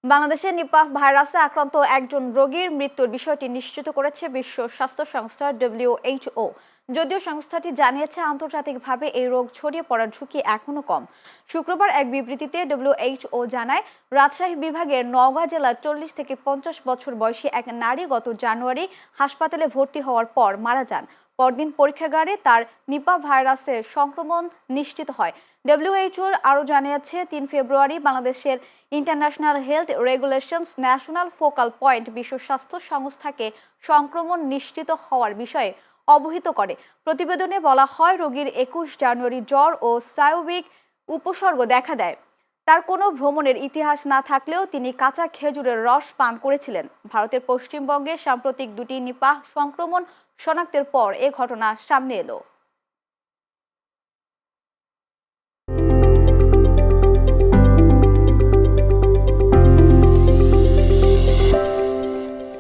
বাংলাদেশে নিপাহ ভাইরাসে আক্রান্ত একজন রোগীর মৃত্যুর বিষয়টি নিশ্চিত করেছে বিশ্ব স্বাস্থ্য সংস্থা WHO। যদিও সংস্থাটি জানিয়েছে আন্তর্জাতিকভাবে এই রোগ ছড়িয়ে পড়ার ঝুঁকি এখনো কম। শুক্রবার এক বিবৃতিতে WHO জানায়, রাজশাহী বিভাগের নওগাঁ জেলার 40 থেকে 50 বছর বয়সী এক নারী গত জানুয়ারি হাসপাতালে ভর্তি হওয়ার পর মারা যান। পরদিন পরীক্ষাগারে তার নিপাহ ভাইরাসের সংক্রমণ নিশ্চিত হয়। WHO আরও জানিয়েছে, 3 ফেব্রুয়ারি বাংলাদেশের international health regulations national focal point বিশ্ব স্বাস্থ্য সংস্থাকে সংক্রমণ নিশ্চিত হওয়ার বিষয়ে অবহিত করে। প্রতিবেদনে বলা হয়, রোগীর 21 জানুয়ারি জ্বর ও স্নায়বিক উপসর্গ দেখা দেয়। তার কোনো ভ্রমণের ইতিহাস না থাকলেও তিনি কাঁচা খেজুরের রস পান করেছিলেন। ভারতের পশ্চিমবঙ্গে সাম্প্রতিক দুটি নিপাহ সংক্রমণ শনাক্তের পর এ ঘটনা সামনে এলো।